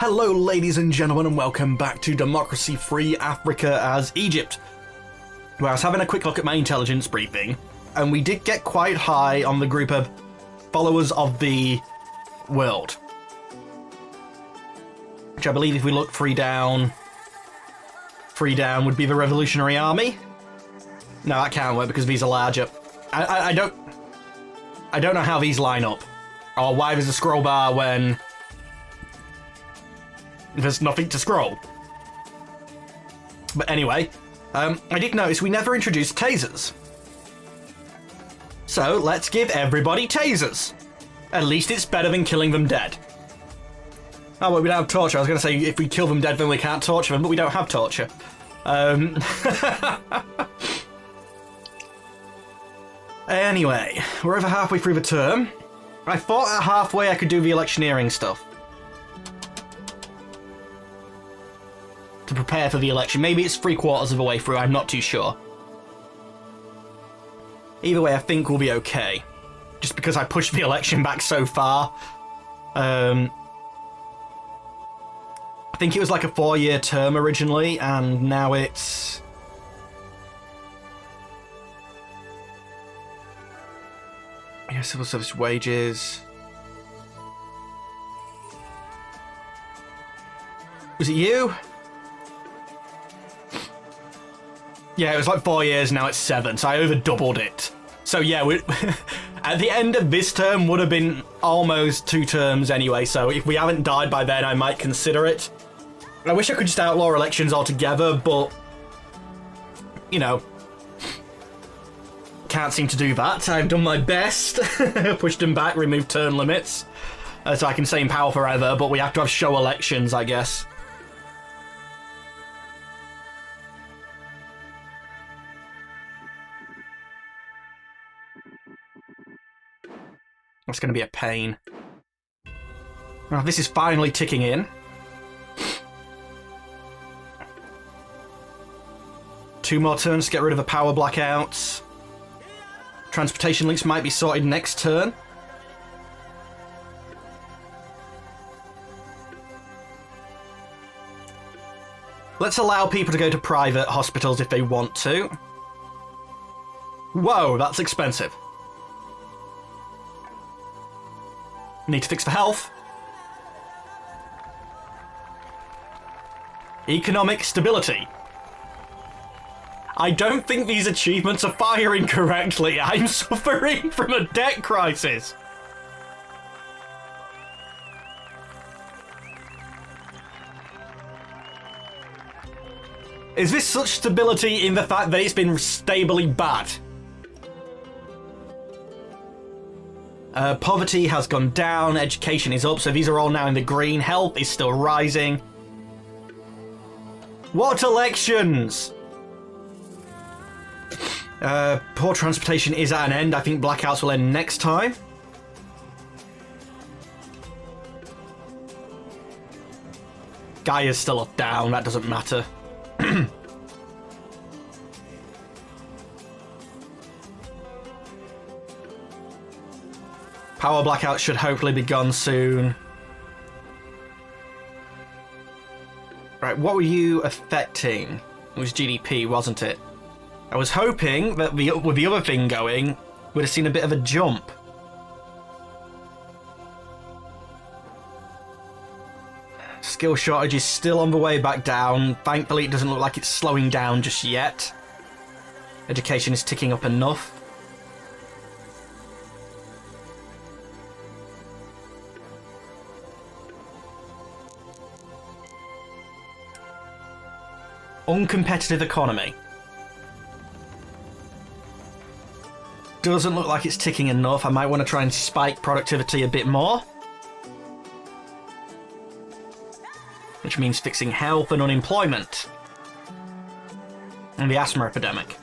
Hello ladies and gentlemen, and welcome back to Democracy Free Africa as Egypt, where I was having a quick look at my intelligence briefing, and we did get quite high on the group of followers of the world, which I believe if we look three down would be the Revolutionary Army. No, that can't work because these are larger. I don't know how these line up, or why there's a scroll bar when there's nothing to scroll. But anyway, I did notice we never introduced tasers. So let's give everybody tasers. At least it's better than killing them dead. Oh, well, we don't have torture. I was going to say if we kill them dead then we can't torture them, but we don't have torture. Anyway, we're over halfway through the term. I thought at halfway I could do the electioneering stuff to prepare for the election. Maybe it's 3/4 of the way through, I'm not too sure. Either way, I think we'll be okay. Just because I pushed the election back so far. I think it was like a 4-year term originally, and now it's... yeah, civil service wages. Was it you? Yeah, it was like 4 years, now it's 7, so I over doubled it. So yeah, at the end of this term would have been almost 2 terms anyway, so if we haven't died by then, I might consider it. I wish I could just outlaw elections altogether, but, you know, can't seem to do that. I've done my best, pushed them back, removed term limits, so I can stay in power forever, but we have to have show elections, I guess. That's going to be a pain. Oh, this is finally ticking in. 2 more turns to get rid of the power blackouts. Transportation links might be sorted next turn. Let's allow people to go to private hospitals if they want to. Whoa, that's expensive. Need to fix the health. Economic stability. I don't think these achievements are firing correctly. I'm suffering from a debt crisis. Is this such stability in the fact that it's been stably bad? Poverty has gone down, education is up, so these are all now in the green. Health is still rising. What elections? Poor transportation is at an end. I think blackouts will end next time. Guy is still down, that doesn't matter. Power blackouts should hopefully be gone soon. Right, what were you affecting? It was GDP, wasn't it? I was hoping that with the other thing going, we'd have seen a bit of a jump. Skill shortage is still on the way back down. Thankfully, it doesn't look like it's slowing down just yet. Education is ticking up enough. Uncompetitive economy. Doesn't look like it's ticking enough. I might want to try and spike productivity a bit more. Which means fixing health and unemployment. And the asthma epidemic.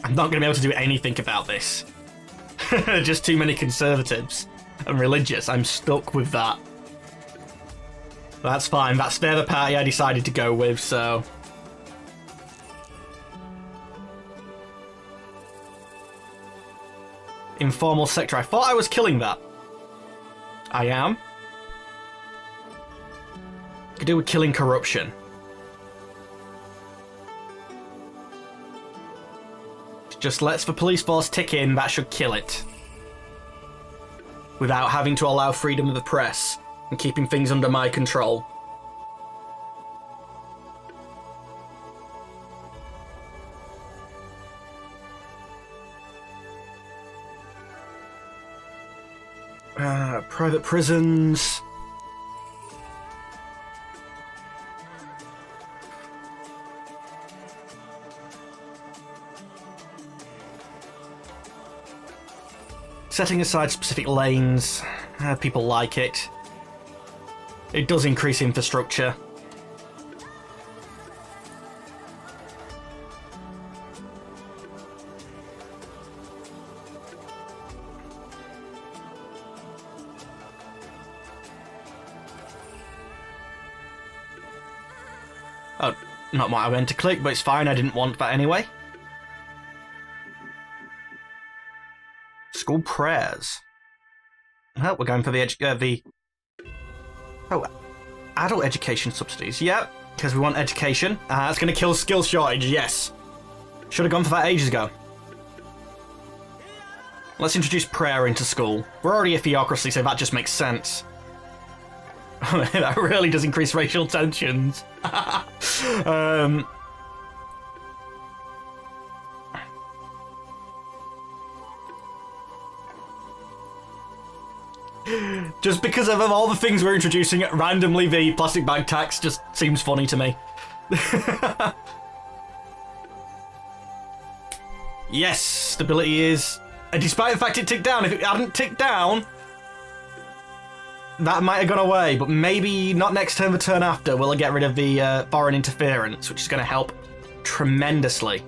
I'm not going to be able to do anything about this. Just too many conservatives and religious. I'm stuck with that. That's fine. They're the party I decided to go with, so... Informal sector. I thought I was killing that. I am. Could do with killing corruption. Just lets the police force tick in, that should kill it. Without having to allow freedom of the press and keeping things under my control. Private prisons. Setting aside specific lanes, people like it. It does increase infrastructure. Oh, not what I meant to click, but it's fine, I didn't want that anyway. School prayers. Well, we're going for the adult education subsidies. Yep, because we want education. That's going to kill skill shortage, yes. Should have gone for that ages ago. Let's introduce prayer into school. We're already a theocracy, so that just makes sense. That really does increase racial tensions. Just because of all the things we're introducing, randomly the plastic bag tax just seems funny to me. Yes, stability is... Despite the fact it ticked down, if it hadn't ticked down, that might have gone away, but maybe not next turn, the turn after, will it get rid of the foreign interference, which is going to help tremendously.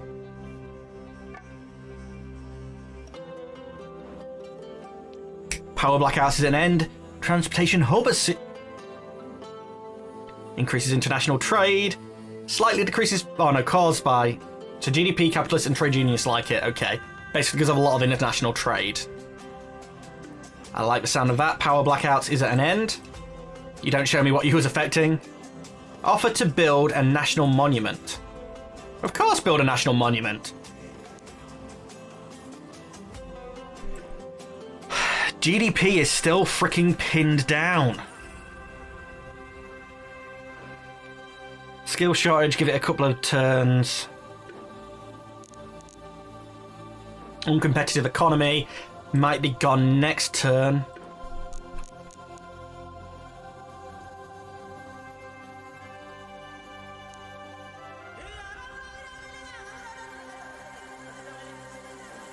Power blackouts is an end. Transportation hub increases international trade. Slightly decreases... Oh no, caused by... So GDP, capitalists and trade unions like it. Okay. Basically because of a lot of international trade. I like the sound of that. Power blackouts is at an end. You don't show me what you was affecting. Offer to build a national monument. Of course build a national monument. GDP is still freaking pinned down. Skill shortage, give it a couple of turns. Uncompetitive economy might be gone next turn.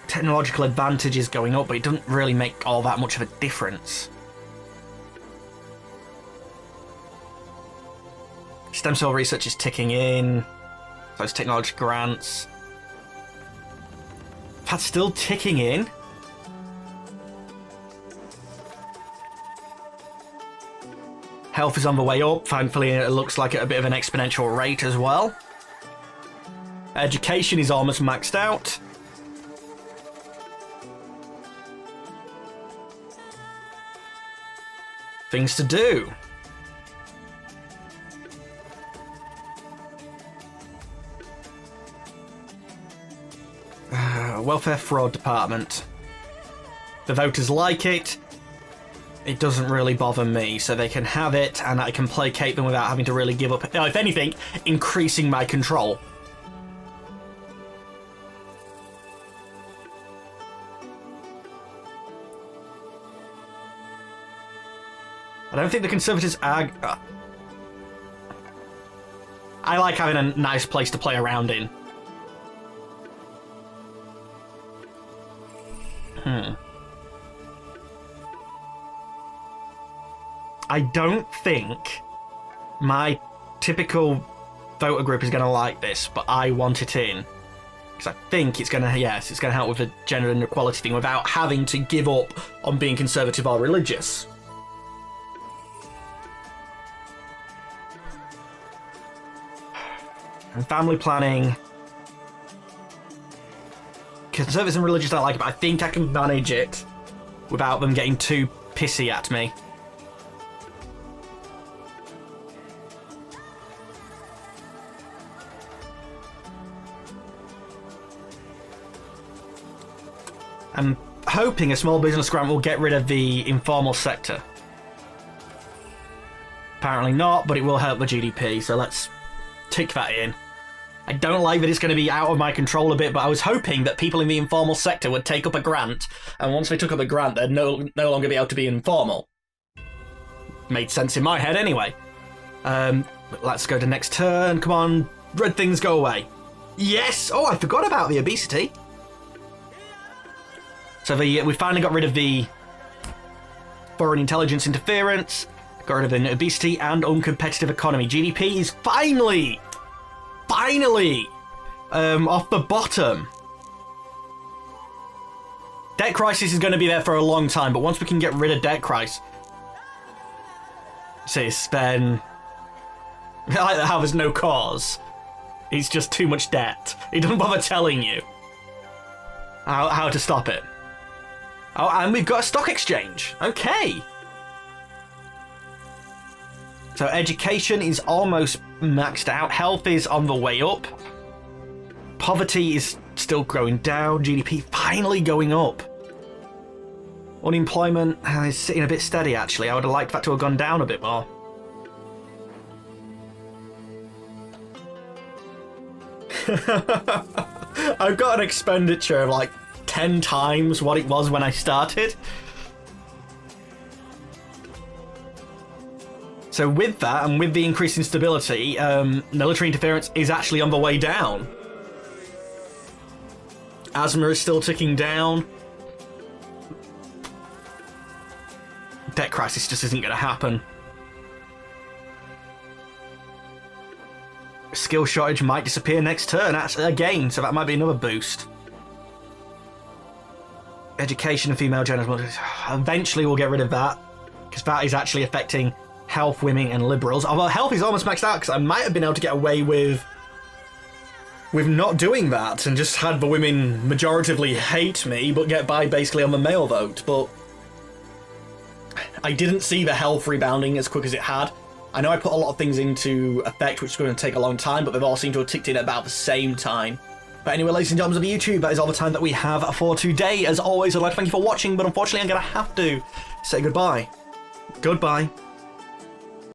Technological advantage is going up, but it doesn't really make all that much of a difference. Stem cell research is ticking in. Those technology grants. That's still ticking in. Health is on the way up. Thankfully, it looks like at a bit of an exponential rate as well. Education is almost maxed out. Things to do. Welfare fraud department. The voters like it. It doesn't really bother me, so they can have it, and I can placate them without having to really give up. If anything, increasing my control. I don't think the Conservatives are... I like having a nice place to play around in. I don't think my typical voter group is going to like this, but I want it in. Because I think it's going to, yes, it's going to help with the gender inequality thing without having to give up on being conservative or religious. And family planning. Conservatives and religious don't like it, but I think I can manage it without them getting too pissy at me. I'm hoping a small business grant will get rid of the informal sector. Apparently not, but it will help the GDP, so let's tick that in. I don't like that it's going to be out of my control a bit, but I was hoping that people in the informal sector would take up a grant, and once they took up a grant, they'd no longer be able to be informal. Made sense in my head anyway. Let's go to next turn. Come on, red things go away. Yes! Oh, I forgot about the obesity. So we finally got rid of the foreign intelligence interference, got rid of the obesity and uncompetitive economy. GDP is finally off the bottom. Debt crisis is going to be there for a long time, but once we can get rid of debt crisis, then I like how there's no cause. It's just too much debt. He doesn't bother telling you how to stop it. Oh, and we've got a stock exchange. Okay. So education is almost maxed out. Health is on the way up. Poverty is still going down. GDP finally going up. Unemployment is sitting a bit steady, actually. I would have liked that to have gone down a bit more. I've got an expenditure of like 10 times what it was when I started. So with that, and with the increase in stability, military interference is actually on the way down. Asthma is still ticking down. Debt crisis just isn't going to happen. Skill shortage might disappear next turn, actually, again, so that might be another boost. Education and female genital. Eventually we'll get rid of that, because that is actually affecting health, women, and liberals. Although health is almost maxed out, because I might have been able to get away with not doing that and just had the women majoritively hate me, but get by basically on the male vote. But I didn't see the health rebounding as quick as it had. I know I put a lot of things into effect, which is going to take a long time, but they've all seemed to have ticked in at about the same time. But anyway, ladies and gentlemen of YouTube, that is all the time that we have for today. As always, I'd like to thank you for watching, but unfortunately I'm going to have to say goodbye. Goodbye.